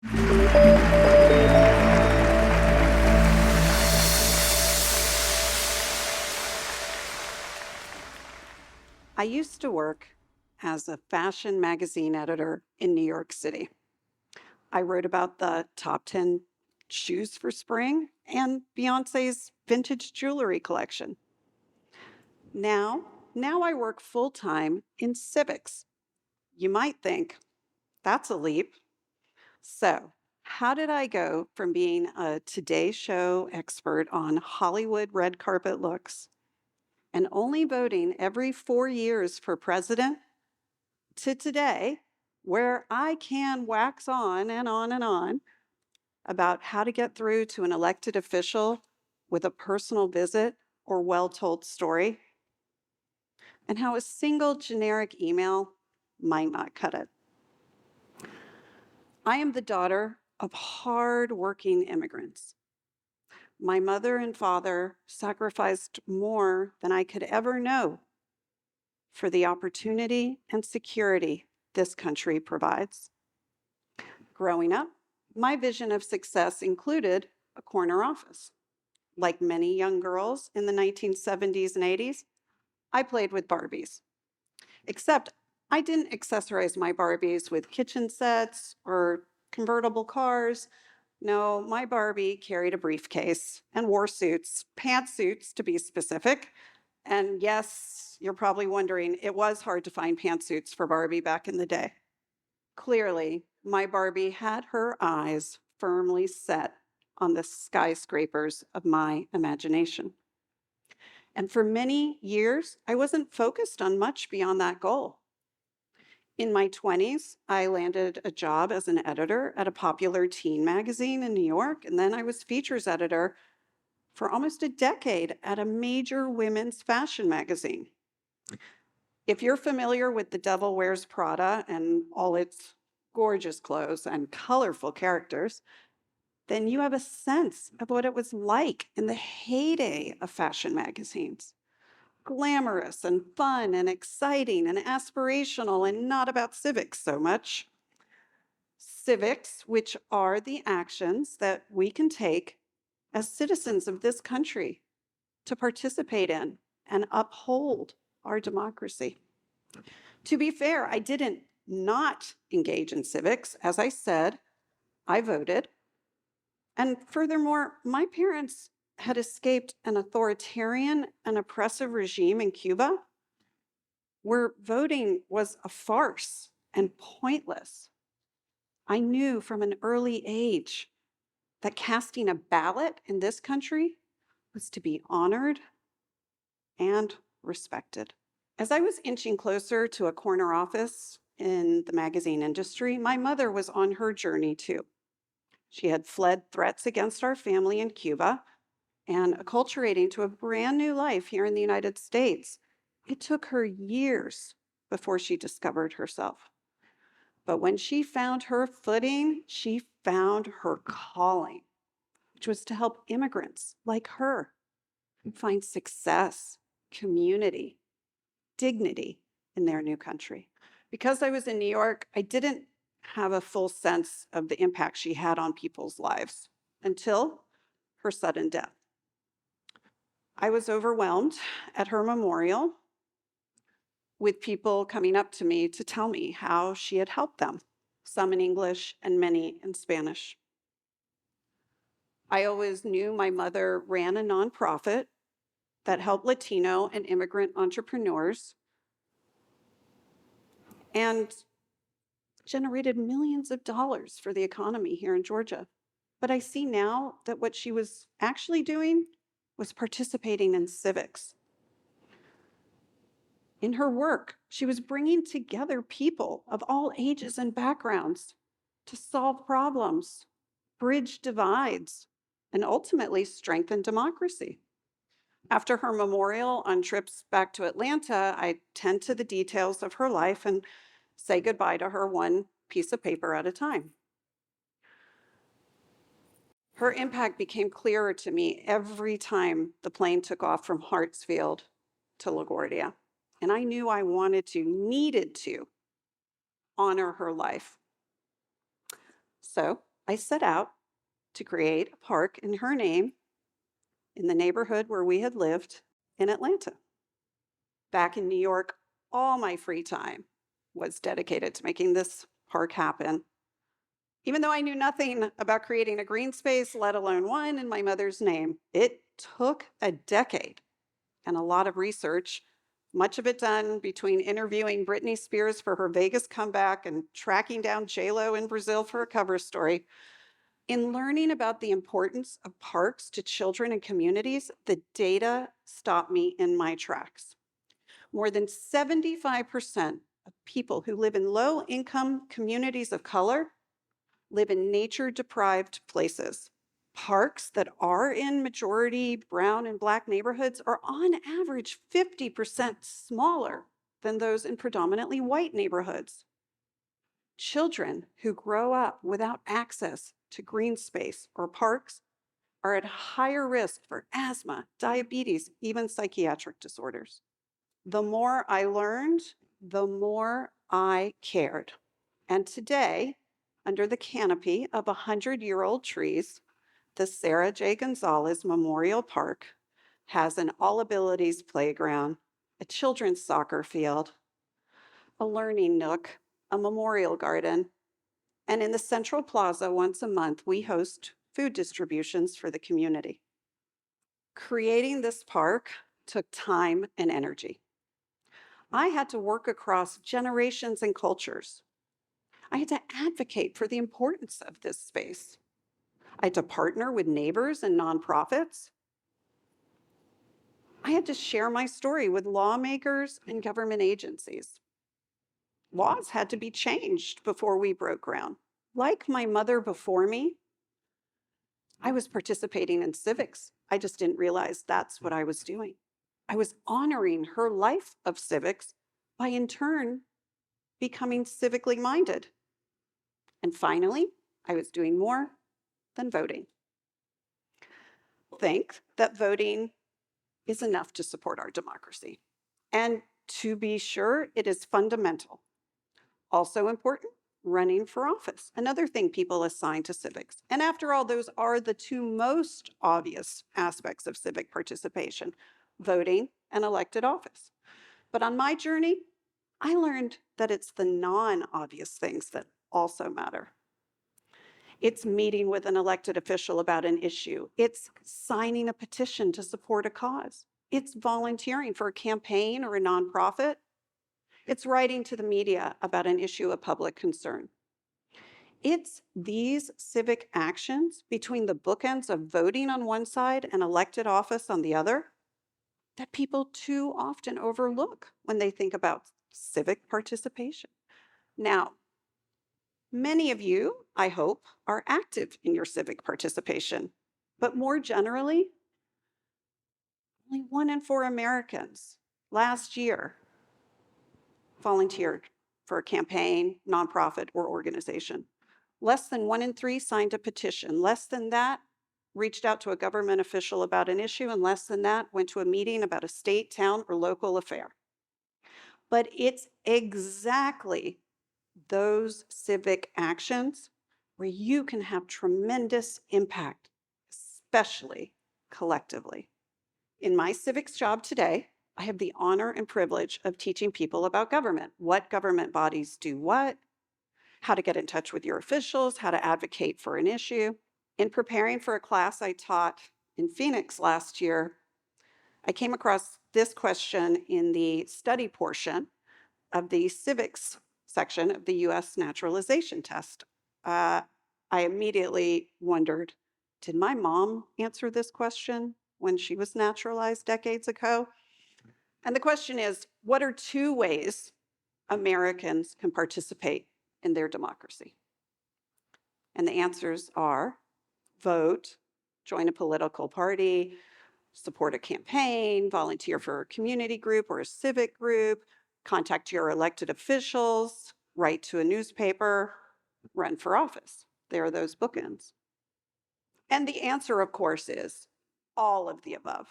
I used to work as a fashion magazine editor in New York City. I wrote about the top 10 shoes for spring and Beyoncé's vintage jewelry collection. Now I work full-time in civics. You might think, that's a leap. So, how did I go from being a Today Show expert on Hollywood red carpet looks and only voting every 4 years for president to today, where I can wax on and on and on about how to get through to an elected official with a personal visit or well-told story, and how a single generic email might not cut it? I am the daughter of hard-working immigrants. My mother and father sacrificed more than I could ever know for the opportunity and security this country provides. Growing up, my vision of success included a corner office. Like many young girls in the 1970s and 80s, I played with Barbies. Except I didn't accessorize my Barbies with kitchen sets or convertible cars. No, my Barbie carried a briefcase and wore suits, pantsuits to be specific. And yes, you're probably wondering, it was hard to find pantsuits for Barbie back in the day. Clearly, my Barbie had her eyes firmly set on the skyscrapers of my imagination. And for many years, I wasn't focused on much beyond that goal. In my 20s, I landed a job as an editor at a popular teen magazine in New York, and then I was features editor for almost a decade at a major women's fashion magazine. If you're familiar with The Devil Wears Prada and all its gorgeous clothes and colorful characters, then you have a sense of what it was like in the heyday of fashion magazines. Glamorous and fun and exciting and aspirational and not about civics so much. Civics, which are the actions that we can take as citizens of this country to participate in and uphold our democracy. To be fair, I didn't not engage in civics. As I said, I voted. And furthermore, my parents had escaped an authoritarian and oppressive regime in Cuba where voting was a farce and pointless. I knew from an early age that casting a ballot in this country was to be honored and respected. As I was inching closer to a corner office in the magazine industry, my mother was on her journey too. She had fled threats against our family in Cuba and acculturating to a brand new life here in the United States. It took her years before she discovered herself. But when she found her footing, she found her calling, which was to help immigrants like her find success, community, dignity in their new country. Because I was in New York, I didn't have a full sense of the impact she had on people's lives until her sudden death. I was overwhelmed at her memorial with people coming up to me to tell me how she had helped them, some in English and many in Spanish. I always knew my mother ran a nonprofit that helped Latino and immigrant entrepreneurs and generated millions of dollars for the economy here in Georgia. But I see now that what she was actually doing was participating in civics. In her work, she was bringing together people of all ages and backgrounds to solve problems, bridge divides, and ultimately strengthen democracy. After her memorial on trips back to Atlanta, I tend to the details of her life and say goodbye to her one piece of paper at a time. Her impact became clearer to me every time the plane took off from Hartsfield to LaGuardia. And I knew I needed to honor her life. So I set out to create a park in her name in the neighborhood where we had lived in Atlanta. Back in New York, all my free time was dedicated to making this park happen. Even though I knew nothing about creating a green space, let alone one in my mother's name, it took a decade and a lot of research, much of it done between interviewing Britney Spears for her Vegas comeback and tracking down J-Lo in Brazil for a cover story. In learning about the importance of parks to children and communities, the data stopped me in my tracks. More than 75% of people who live in low-income communities of color live in nature-deprived places. Parks that are in majority brown and Black neighborhoods are on average 50% smaller than those in predominantly white neighborhoods. Children who grow up without access to green space or parks are at higher risk for asthma, diabetes, even psychiatric disorders. The more I learned, the more I cared. And today, under the canopy of 100-year-old trees, the Sarah J. Gonzalez Memorial Park has an all-abilities playground, a children's soccer field, a learning nook, a memorial garden, and in the Central Plaza once a month, we host food distributions for the community. Creating this park took time and energy. I had to work across generations and cultures. I had to advocate for the importance of this space. I had to partner with neighbors and nonprofits. I had to share my story with lawmakers and government agencies. Laws had to be changed before we broke ground. Like my mother before me, I was participating in civics. I just didn't realize that's what I was doing. I was honoring her life of civics by, in turn, becoming civically minded. And finally, I was doing more than voting. Think that voting is enough to support our democracy. And to be sure, it is fundamental. Also important, running for office, another thing people assign to civics. And after all, those are the two most obvious aspects of civic participation, voting and elected office. But on my journey, I learned that it's the non-obvious things that also matter. It's meeting with an elected official about an issue. It's signing a petition to support a cause. It's volunteering for a campaign or a nonprofit. It's writing to the media about an issue of public concern. It's these civic actions between the bookends of voting on one side and elected office on the other that people too often overlook when they think about civic participation. Now, many of you, I hope, are active in your civic participation, but more generally, only 1 in 4 Americans last year volunteered for a campaign, nonprofit, or organization. Less than 1 in 3 signed a petition. Less than that reached out to a government official about an issue, and less than that went to a meeting about a state, town, or local affair. But it's exactly those civic actions where you can have tremendous impact, especially collectively. In my civics job today, I have the honor and privilege of teaching people about government, what government bodies do what, how to get in touch with your officials, how to advocate for an issue. In preparing for a class I taught in Phoenix last year, I came across this question in the study portion of the civics section of the US naturalization test. I immediately wondered, did my mom answer this question when she was naturalized decades ago? And the question is, what are 2 ways Americans can participate in their democracy? And the answers are vote, join a political party, support a campaign, volunteer for a community group or a civic group, contact your elected officials, write to a newspaper, run for office. There are those bookends. And the answer, of course, is all of the above.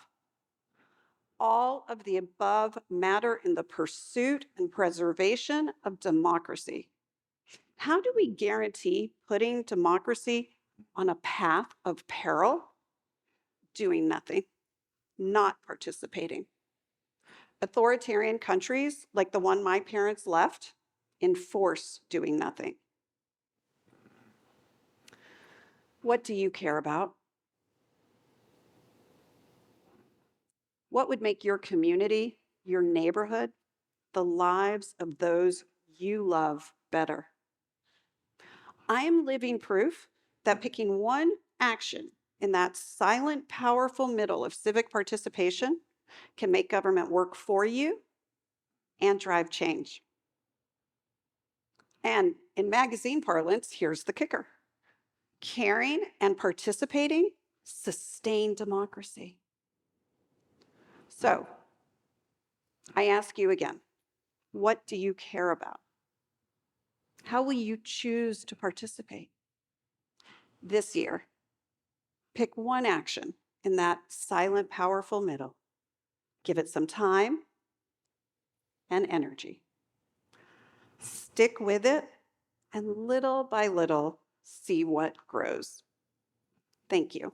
All of the above matter in the pursuit and preservation of democracy. How do we guarantee putting democracy on a path of peril? Doing nothing, not participating. Authoritarian countries, like the one my parents left, enforce doing nothing. What do you care about? What would make your community, your neighborhood, the lives of those you love better? I am living proof that picking one action in that silent, powerful middle of civic participation can make government work for you and drive change. And in magazine parlance, here's the kicker: caring and participating sustain democracy. So I ask you again, what do you care about? How will you choose to participate? This year, pick one action in that silent, powerful middle. Give it some time and energy. Stick with it, and little by little, see what grows. Thank you.